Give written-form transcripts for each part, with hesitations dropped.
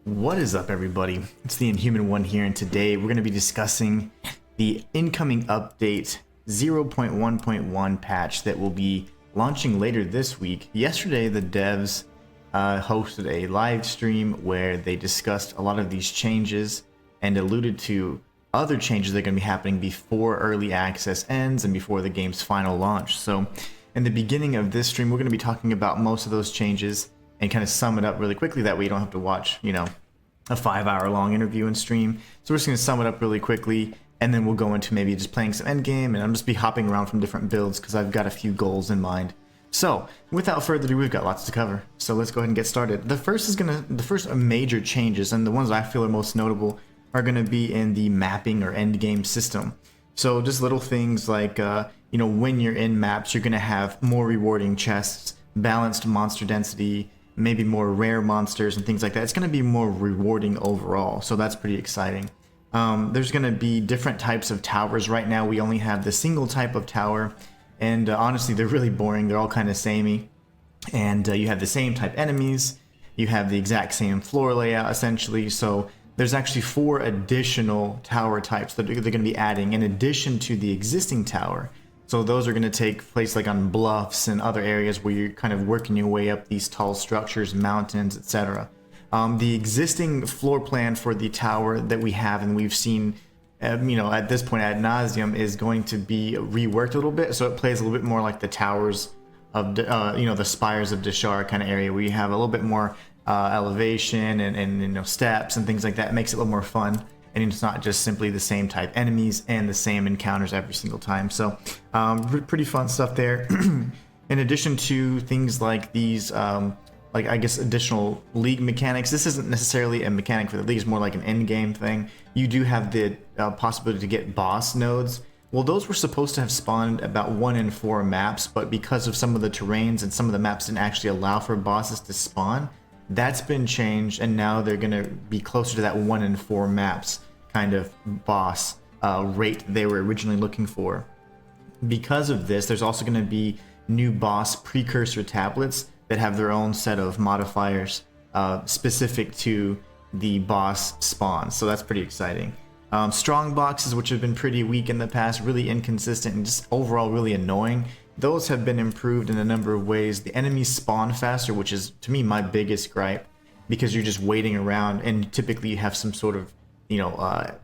What is up, everybody? It's the Inhuman one here, and today we're going to be discussing the incoming update 0.1.1 patch that will be launching later this week. Yesterday, the devs hosted a live stream where they discussed a lot of these changes and alluded to other changes that are going to be happening before early access ends and before the game's final launch. So in the beginning of this stream, we're going to be talking about most of those changes and kind of sum it up really quickly. That way you don't have to watch, a 5-hour long interview and stream. So we're just going to sum it up really quickly, and then we'll go into maybe just playing some endgame, and I'll just be hopping around from different builds because I've got a few goals in mind. So without further ado, we've got lots to cover. So let's go ahead and get started. The first major changes, and the ones I feel are most notable, are going to be in the mapping or endgame system. So just little things like, when you're in maps, you're going to have more rewarding chests, balanced monster density, maybe more rare monsters and things like that. It's going to be more rewarding overall, so that's pretty exciting. There's going to be different types of towers. Right now we only have the single type of tower, and honestly they're really boring. They're all kind of samey, and you have the same type enemies, you have the exact same floor layout essentially. So there's actually 4 additional tower types that they're going to be adding in addition to the existing tower. So those are going to take place like on bluffs and other areas where you're kind of working your way up these tall structures, mountains, etc. The existing floor plan for the tower that we have and we've seen, at this point ad nauseum, is going to be reworked a little bit. So it plays a little bit more like the towers of, the spires of Deshar kind of area, where you have a little bit more elevation and steps and things like that. It makes it a little more fun. And it's not just simply the same type enemies and the same encounters every single time. So pretty fun stuff there. In addition to things like these, additional league mechanics. This isn't necessarily a mechanic for the league, it's more like an end game thing. You do have the possibility to get boss nodes. Well, those were supposed to have spawned about 1 in 4 maps, but because of some of the terrains and some of the maps didn't actually allow for bosses to spawn, that's been changed, and now they're going to be closer to that 1 in 4 maps kind of boss rate they were originally looking for. Because of this, there's also going to be new boss precursor tablets that have their own set of modifiers specific to the boss spawn. So that's pretty exciting. Strong boxes, which have been pretty weak in the past, really inconsistent and just overall really annoying, those have been improved in a number of ways. The enemies spawn faster, which is to me my biggest gripe, because you're just waiting around and typically you have some sort of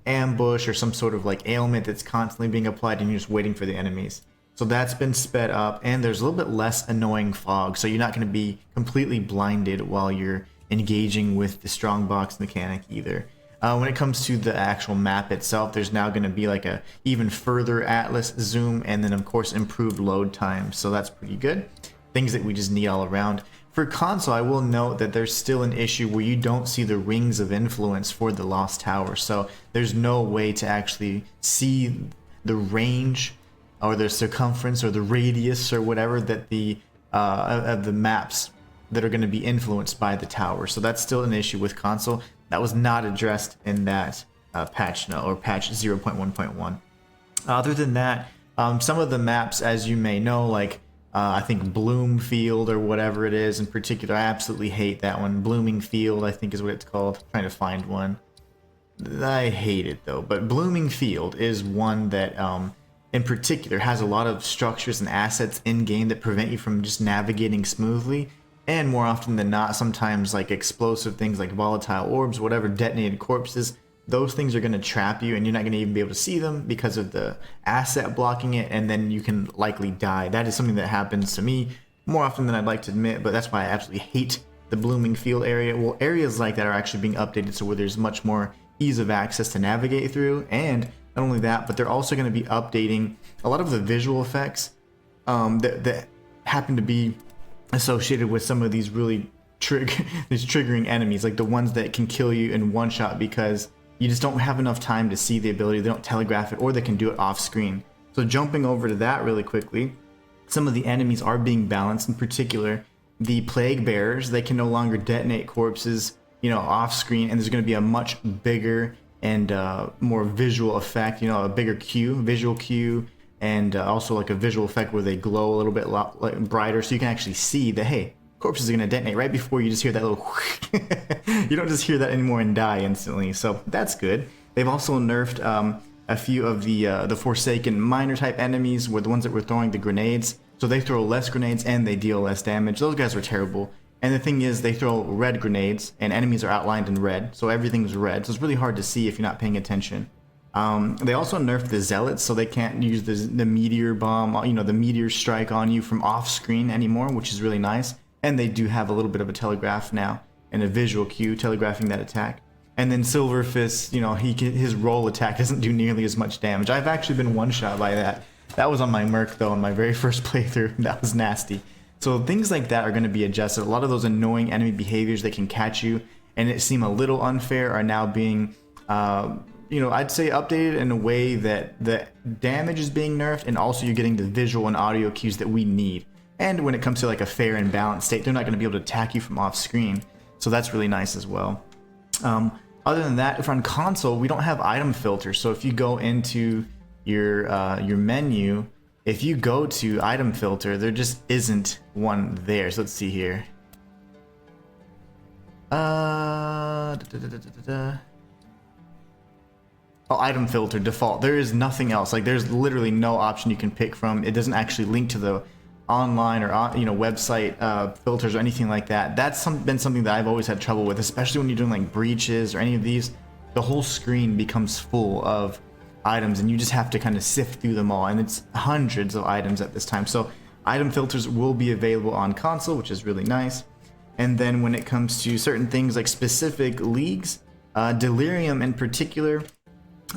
ambush or some sort of like ailment that's constantly being applied and you're just waiting for the enemies. So that's been sped up, and there's a little bit less annoying fog, so you're not going to be completely blinded while you're engaging with the strong box mechanic either. When it comes to the actual map itself, there's now going to be like a even further atlas zoom, and then of course improved load time, so that's pretty good. Things that we just need all around. For console, I will note that there's still an issue where you don't see the rings of influence for the Lost Tower, so there's no way to actually see the range or the circumference or the radius or whatever that the of the maps that are going to be influenced by the tower. So that's still an issue with console. That was not addressed in that patch 0.1.1. Other than that, some of the maps, as you may know, like I think Bloomfield or whatever it is in particular, I absolutely hate that one. Blooming Field, I think is what it's called. I'm trying to find one. I hate it though, but Blooming Field is one that in particular has a lot of structures and assets in game that prevent you from just navigating smoothly. And more often than not, sometimes like explosive things like volatile orbs, whatever, detonated corpses, those things are going to trap you and you're not going to even be able to see them because of the asset blocking it, and then you can likely die. That is something that happens to me more often than I'd like to admit, but that's why I absolutely hate the Blooming Field area. Well, areas like that are actually being updated so where there's much more ease of access to navigate through, and not only that, but they're also going to be updating a lot of the visual effects that happen to be associated with some of these really these triggering enemies, like the ones that can kill you in one shot because you just don't have enough time to see the ability. They don't telegraph it, or they can do it off screen. So jumping over to that really quickly, some of the enemies are being balanced. In particular, the plague bearers, they can no longer detonate corpses, off screen, and there's going to be a much bigger and more visual effect, a bigger visual cue, and also like a visual effect where they glow a little bit brighter, so you can actually see that, hey, corpses are going to detonate right before you just hear that little you don't just hear that anymore and die instantly, so that's good. They've also nerfed a few of the Forsaken miner type enemies, were the ones that were throwing the grenades. So they throw less grenades and they deal less damage. Those guys were terrible. And the thing is, they throw red grenades and enemies are outlined in red, so everything's red. So it's really hard to see if you're not paying attention. They also nerfed the zealots, so they can't use the meteor bomb, you know, the meteor strike on you from off screen anymore, which is really nice. And they do have a little bit of a telegraph now and a visual cue telegraphing that attack. And then Silver Fist, you know, his roll attack doesn't do nearly as much damage. I've actually been one shot by that. That was on my Merc though, on my very first playthrough. That was nasty. So things like that are going to be adjusted. A lot of those annoying enemy behaviors that can catch you and it seem a little unfair are now being, you know, I'd say updated in a way that the damage is being nerfed and also you're getting the visual and audio cues that we need. And when it comes to like a fair and balanced state, they're not going to be able to attack you from off screen. So that's really nice as well. Other than that, if on console, we don't have item filters. So if you go into your menu, if you go to item filter, there just isn't one there. So let's see here. Oh, item filter default. There is nothing else. Like there's literally no option you can pick from. It doesn't actually link to the online or you know, website filters or anything like that. That's been something that I've always had trouble with, especially when you're doing like breaches or any of these. The whole screen becomes full of items and you just have to kind of sift through them all, and it's hundreds of items at this time. So item filters will be available on console, which is really nice. And then when it comes to certain things like specific leagues, Delirium in particular,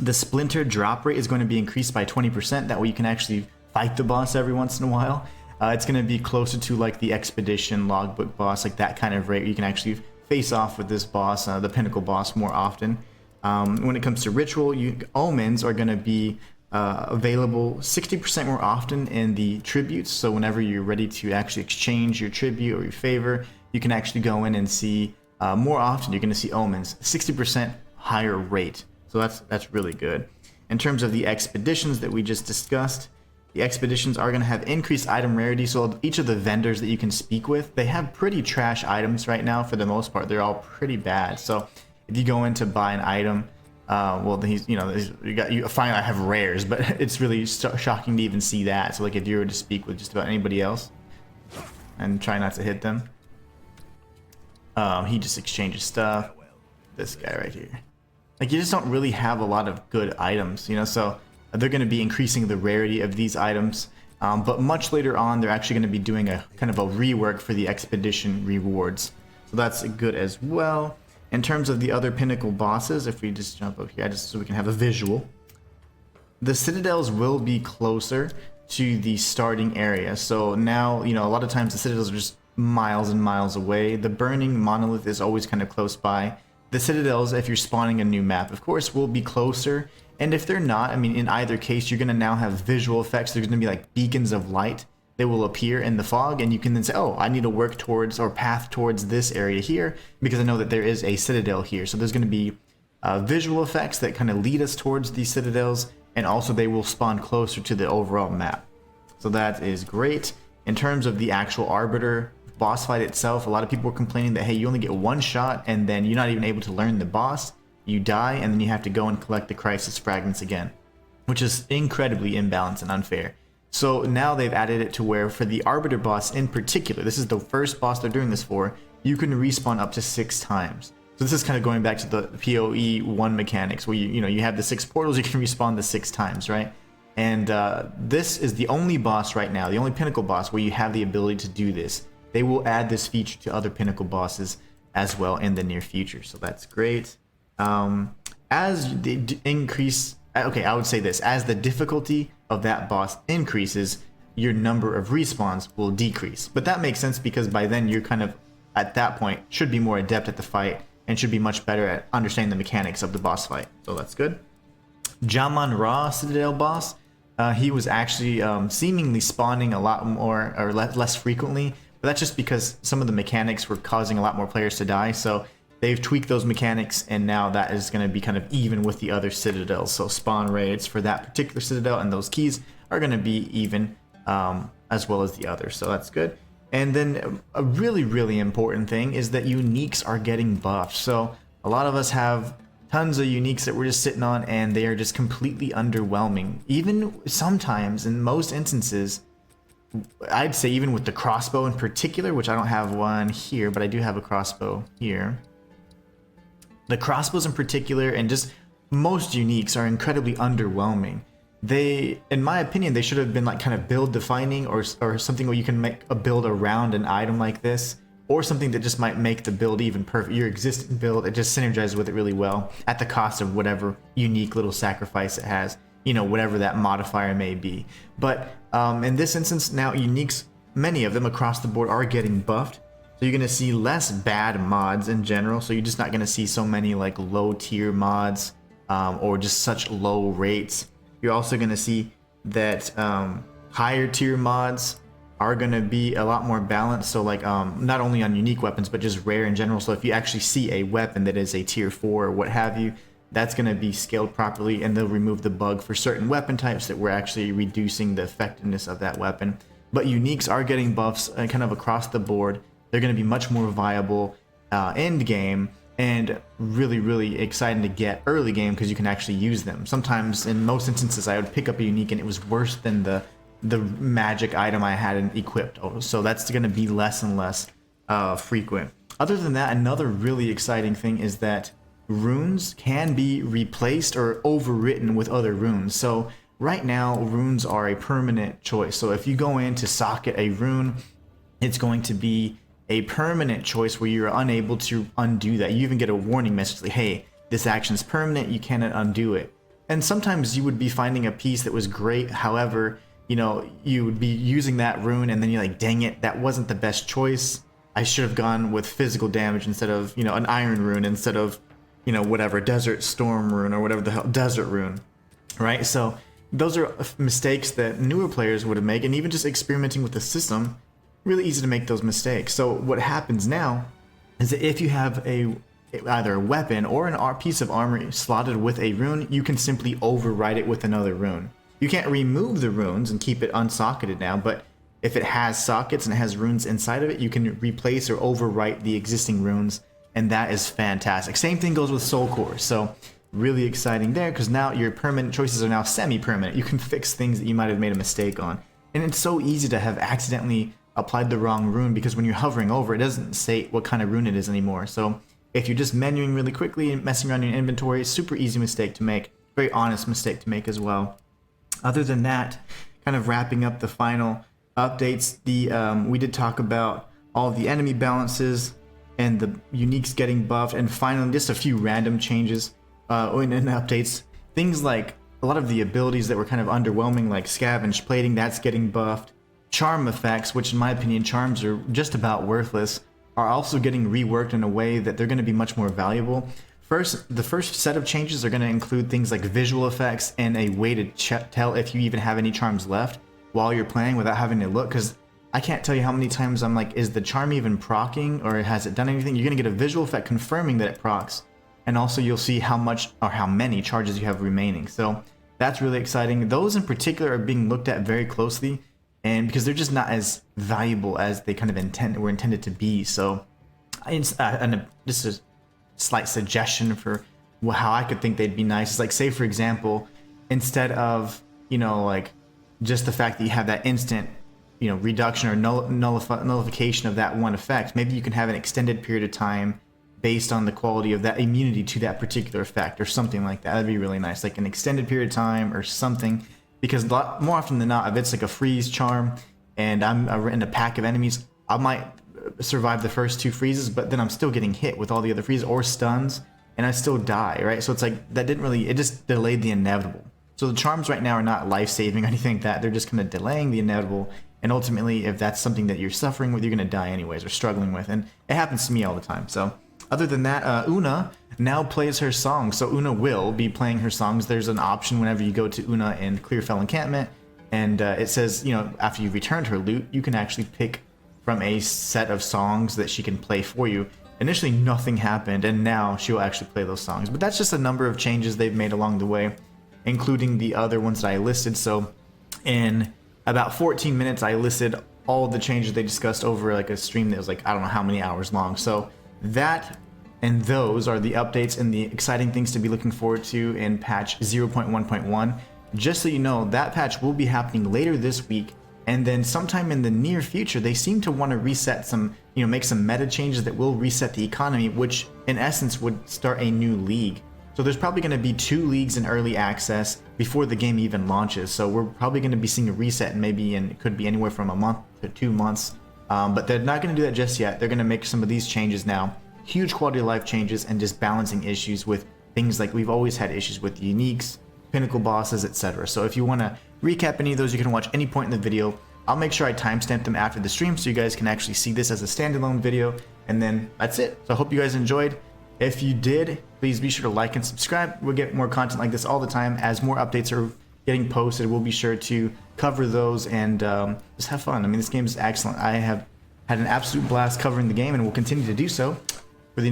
the Splinter drop rate is going to be increased by 20%. That way you can actually fight the boss every once in a while. It's going to be closer to like the Expedition logbook boss, like that kind of rate. You can actually face off with this boss, the Pinnacle boss, more often. When it comes to Ritual, Omens are going to be available 60% more often in the tributes. So whenever you're ready to actually exchange your tribute or your favor, you can actually go in and see more often. You're going to see Omens, 60% higher rate. So that's really good. In terms of the expeditions that we just discussed, the expeditions are going to have increased item rarity. So each of the vendors that you can speak with, they have pretty trash items right now for the most part. They're all pretty bad. So if you go in to buy an item, well, you finally have rares, but it's really shocking to even see that. So like if you were to speak with just about anybody else and try not to hit them, he just exchanges stuff. This guy right here. Like you just don't really have a lot of good items, you know, so they're going to be increasing the rarity of these items, but much later on they're actually going to be doing a kind of a rework for the expedition rewards, so that's good as well. In terms of the other Pinnacle bosses, if we just jump up here, just so we can have a visual, the citadels will be closer to the starting area. So now, you know, a lot of times the citadels are just miles and miles away. The burning monolith is always kind of close by. The citadels, if you're spawning a new map, of course, will be closer. And if they're not, I mean, in either case, you're going to now have visual effects. There's going to be like beacons of light that will appear in the fog, and you can then say, oh, I need to work towards or path towards this area here because I know that there is a citadel here. So there's going to be visual effects that kind of lead us towards these citadels, and also they will spawn closer to the overall map. So that is great. In terms of the actual Arbiter boss fight itself, a lot of people were complaining that, hey, you only get one shot and then you're not even able to learn the boss. You die and then you have to go and collect the Crisis Fragments again, which is incredibly imbalanced and unfair. So now they've added it to where for the Arbiter boss in particular, this is the first boss they're doing this for, you can respawn up to 6 times. So this is kind of going back to the PoE 1 mechanics where you have the 6 portals, you can respawn the 6 times, right? And this is the only boss right now, the only Pinnacle boss where you have the ability to do this. They will add this feature to other Pinnacle bosses as well in the near future, so that's great. As they increase, okay, I would say this, as the difficulty of that boss increases, your number of respawns will decrease. But that makes sense because by then you're kind of, at that point, should be more adept at the fight and should be much better at understanding the mechanics of the boss fight, so that's good. Jaman Ra Citadel boss, he was actually seemingly spawning a lot more or less frequently, but that's just because some of the mechanics were causing a lot more players to die. So they've tweaked those mechanics, and now that is going to be kind of even with the other citadels. So spawn rates for that particular citadel and those keys are going to be even as well as the others. So that's good. And then a really important thing is that uniques are getting buffed. So a lot of us have tons of uniques that we're just sitting on, and they are just completely underwhelming. Even sometimes, in most instances, I'd say even with the crossbow in particular, which I don't have one here, but I do have a crossbow here. The crossbows in particular, and just most uniques, are incredibly underwhelming. They, in my opinion, they should have been like kind of build defining, or something where you can make a build around an item like this, or something that just might make the build even perfect. Your existing build, it just synergizes with it really well at the cost of whatever unique little sacrifice it has, you know, whatever that modifier may be. But in this instance, now uniques, many of them across the board, are getting buffed. So you're going to see less bad mods in general. So you're just not going to see so many like low tier mods or just such low rates. You're also going to see that higher tier mods are going to be a lot more balanced. So like not only on unique weapons, but just rare in general. So if you actually see a weapon that is a tier 4 or what have you, that's going to be scaled properly, and they'll remove the bug for certain weapon types that we're actually reducing the effectiveness of that weapon. But uniques are getting buffs kind of across the board. They're going to be much more viable end game, and really exciting to get early game because you can actually use them. Sometimes, in most instances, I would pick up a unique and it was worse than the magic item I had equipped. So that's going to be less and less frequent. Other than that, another really exciting thing is that runes can be replaced or overwritten with other runes. So right now, runes are a permanent choice. So if you go in to socket a rune, it's going to be a permanent choice where you're unable to undo that. You even get a warning message like, hey, this action is permanent, you cannot undo it. And sometimes you would be finding a piece that was great, however, you know, you would be using that rune and then you're like, dang it, that wasn't the best choice. I should have gone with physical damage instead of, you know, an iron rune instead of, you know, whatever, desert storm rune or whatever the hell, desert rune, right? So those are mistakes that newer players would have made, and even just experimenting with the system, really easy to make those mistakes. So what happens now is that if you have either a weapon or a piece of armor slotted with a rune, you can simply override it with another rune. You can't remove the runes and keep it unsocketed now, but if it has sockets and it has runes inside of it, you can replace or overwrite the existing runes, and that is fantastic. Same thing goes with soul cores. So really exciting there, because now your permanent choices are now semi-permanent. You can fix things that you might have made a mistake on. And it's so easy to have accidentally applied the wrong rune, because when you're hovering over, it doesn't say what kind of rune it is anymore. So if you're just menuing really quickly and messing around in your inventory, it's a super easy mistake to make. Very honest mistake to make as well. Other than that, kind of wrapping up the final updates, we did talk about all of the enemy balances and the uniques getting buffed, and finally just a few random changes in updates. Things like a lot of the abilities that were kind of underwhelming, like scavenge plating, that's getting buffed. Charm effects, which in my opinion charms are just about worthless, are also getting reworked in a way that they're going to be much more valuable. The first set of changes are going to include things like visual effects and a way to tell if you even have any charms left while you're playing without having to look, because I can't tell you how many times I'm like, is the charm even proccing, or has it done anything? You're going to get a visual effect confirming that it procs, and also you'll see how much or how many charges you have remaining. So that's really exciting. Those in particular are being looked at very closely, and because they're just not as valuable as they kind of were intended to be. So and just a slight suggestion for how I could think they'd be nice is, like, say for example, instead of, you know, like just the fact that you have that instant, you know, reduction or nullification of that one effect, maybe you can have an extended period of time based on the quality of that immunity to that particular effect or something like that. That'd be really nice, like an extended period of time or something, because more often than not, if it's like a freeze charm and I'm in a pack of enemies, I might survive the first 2 freezes, but then I'm still getting hit with all the other freezes or stuns, and I still die, right? So it's like, that didn't really, it just delayed the inevitable. So the charms right now are not life-saving or anything like that. They're just kind of delaying the inevitable, and ultimately, if that's something that you're suffering with, you're going to die anyways or struggling with, and it happens to me all the time. So other than that, Una now plays her songs. So Una will be playing her songs. There's an option whenever you go to Una in Clearfell Encampment, and it says, you know, after you've returned her loot, you can actually pick from a set of songs that she can play for you. Initially, nothing happened, and now she'll actually play those songs. But that's just a number of changes they've made along the way, including the other ones that I listed. So in about 14 minutes, I listed all the changes they discussed over like a stream that was like, I don't know how many hours long. So that and those are the updates and the exciting things to be looking forward to in patch 0.1.1. Just so you know, that patch will be happening later this week, and then sometime in the near future, they seem to want to reset some, make some meta changes that will reset the economy, which in essence would start a new league. So there's probably going to be 2 leagues in early access before the game even launches. So we're probably going to be seeing a reset, and maybe it could be anywhere from a month to 2 months. But they're not going to do that just yet. They're going to make some of these changes now. Huge quality of life changes and just balancing issues with things like we've always had issues with uniques, pinnacle bosses, etc. So if you want to recap any of those, you can watch any point in the video. I'll make sure I timestamp them after the stream so you guys can actually see this as a standalone video. And then that's it. So I hope you guys enjoyed. If you did, please be sure to like and subscribe. We'll get more content like this all the time. As more updates are getting posted, we'll be sure to cover those and just have fun. I mean, this game is excellent. I have had an absolute blast covering the game and will continue to do so.